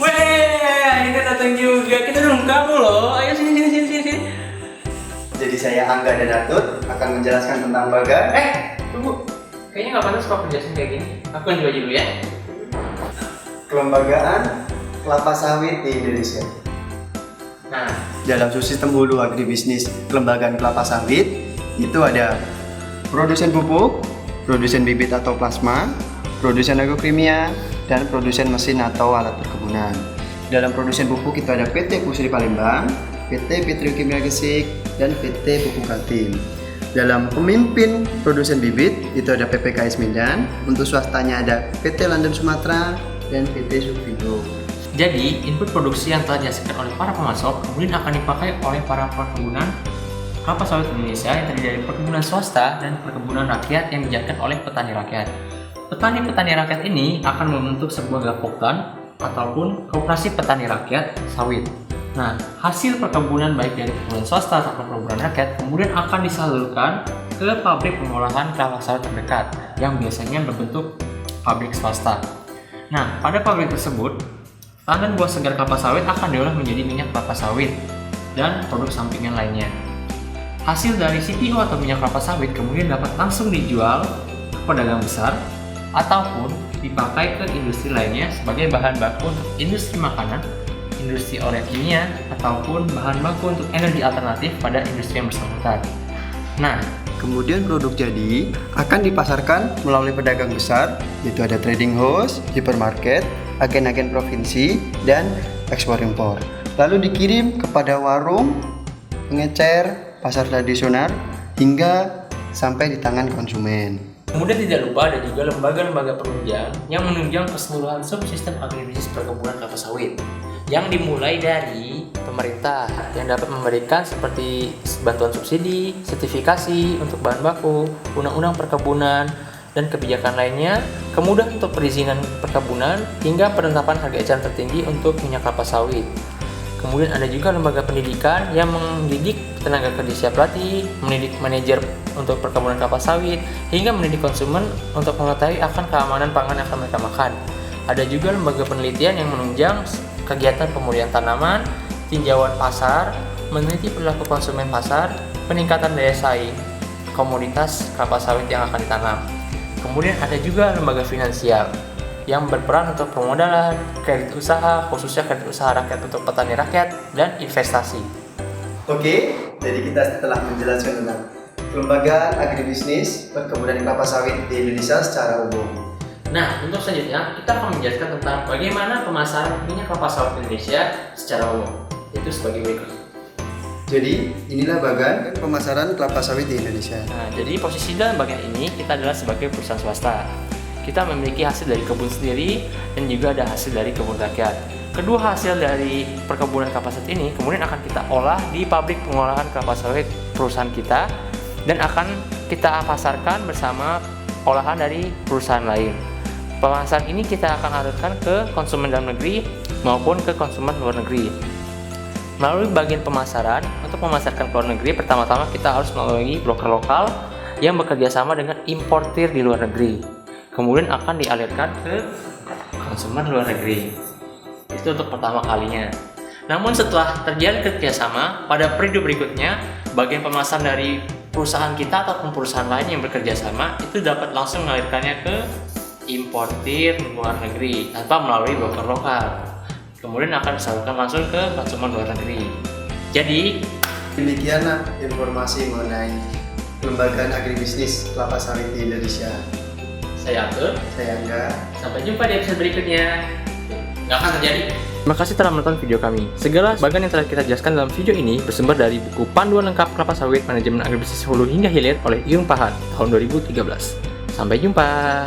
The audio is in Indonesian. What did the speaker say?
Weh, akhirnya datang juga. Kita nunggu kamu loh. Ayo sini. Jadi saya Angga dan Atut akan menjelaskan tentang bagan. Tunggu. Kayaknya nggak pantas kalau penjelasan kayak gini. Aku yang baju dulu ya. Kelembagaan kelapa sawit di Indonesia. Nah, Dalam subsistem hulu agribisnis kelembagaan kelapa sawit itu ada produsen pupuk, produsen bibit atau plasma, produsen agrokimia, dan produsen mesin atau alat perkebunan. Dalam produsen pupuk itu ada PT Pusri Palembang, PT Petrokimia Gresik, dan PT Pupuk Kaltim. Dalam pemimpin produsen bibit itu ada PPKS Medan, untuk swastanya ada PT London Sumatera dan PT Supindo. jadi input produksi yang telah dihasilkan oleh para pemasok kemudian akan dipakai oleh para perkebunan kelapa sawit Indonesia yang terdiri dari perkebunan swasta dan perkebunan rakyat yang dijalankan oleh petani rakyat. Petani-petani rakyat ini akan membentuk sebuah gapoktan ataupun koperasi petani rakyat sawit. Nah, hasil perkebunan baik dari perkebunan swasta ataupun perkebunan rakyat kemudian akan disalurkan ke pabrik pengolahan kelapa sawit terdekat yang biasanya berbentuk pabrik swasta. Nah, pada pabrik tersebut, tandan buah segar kelapa sawit akan diolah menjadi minyak kelapa sawit dan produk sampingan lainnya. Hasil dari CPO atau minyak kelapa sawit kemudian dapat langsung dijual ke pedagang besar ataupun dipakai ke industri lainnya sebagai bahan baku untuk industri makanan, industri oleh kimia, ataupun bahan baku untuk energi alternatif pada industri yang bersangkutan. Nah, Kemudian produk jadi akan dipasarkan melalui pedagang besar, yaitu ada trading house, supermarket, agen-agen provinsi, dan ekspor impor. Lalu dikirim kepada warung, pengecer, pasar tradisional, hingga sampai di tangan konsumen. kemudian tidak lupa ada juga lembaga-lembaga penunjang yang menunjang keseluruhan subsistem agribisnis perkebunan kelapa sawit yang dimulai dari pemerintah yang dapat memberikan seperti bantuan subsidi, sertifikasi untuk bahan baku, undang-undang perkebunan, dan kebijakan lainnya, kemudahan untuk perizinan perkebunan, hingga penetapan harga eceran tertinggi untuk minyak kelapa sawit. Kemudian ada juga lembaga pendidikan yang mendidik tenaga kerja siap latih, mendidik manajer untuk perkebunan kelapa sawit, hingga mendidik konsumen untuk mengetahui akan keamanan pangan yang akan mereka makan. Ada juga lembaga penelitian yang menunjang kegiatan pemulihan tanaman, tinjauan pasar, meneliti perilaku konsumen pasar, peningkatan daya saing komoditas kelapa sawit yang akan ditanam. Kemudian ada juga lembaga finansial yang berperan untuk permodalan, kredit usaha, khususnya kredit usaha rakyat untuk petani rakyat, dan investasi. Oke, jadi kita setelah menjelaskan tentang kelembagaan agribisnis perkebunan kelapa sawit di Indonesia secara umum. Nah, untuk selanjutnya kita akan menjelaskan tentang bagaimana pemasaran minyak kelapa sawit Indonesia secara umum, yaitu sebagai berikut. Jadi, inilah bagan pemasaran kelapa sawit di Indonesia. Nah, jadi posisi dalam bagian ini kita adalah sebagai perusahaan swasta. Kita memiliki hasil dari kebun sendiri dan juga ada hasil dari kebun rakyat. Kedua hasil dari perkebunan kelapa sawit ini kemudian akan kita olah di pabrik pengolahan kelapa sawit perusahaan kita dan akan kita pasarkan bersama olahan dari perusahaan lain. Pemasaran ini kita akan alirkan ke konsumen dalam negeri maupun ke konsumen luar negeri. Melalui bagian pemasaran, untuk memasarkan ke luar negeri, pertama-tama kita harus melalui broker lokal yang bekerja sama dengan importir di luar negeri. Kemudian akan dialirkan ke konsumen luar negeri. Itu untuk pertama kalinya. Namun setelah terjalin kerjasama, pada periode berikutnya, bagian pemasaran dari perusahaan kita ataupun perusahaan lain yang bekerja sama itu dapat langsung mengalirkannya ke importir luar negeri tanpa melalui broker lokal. Kemudian akan disalurkan langsung ke konsumen luar negeri. Jadi, demikianlah informasi mengenai kelembagaan agribisnis kelapa sawit di Indonesia. saya Atur. Saya Angga. Sampai jumpa di episode berikutnya. Nggak akan terjadi. Terima kasih telah menonton video kami. Segala bagian yang telah kita jelaskan dalam video ini bersumber dari buku Panduan Lengkap Kelapa Sawit Manajemen Agribisnis Hulu hingga Hilir oleh Yung Pahat tahun 2013. Sampai jumpa.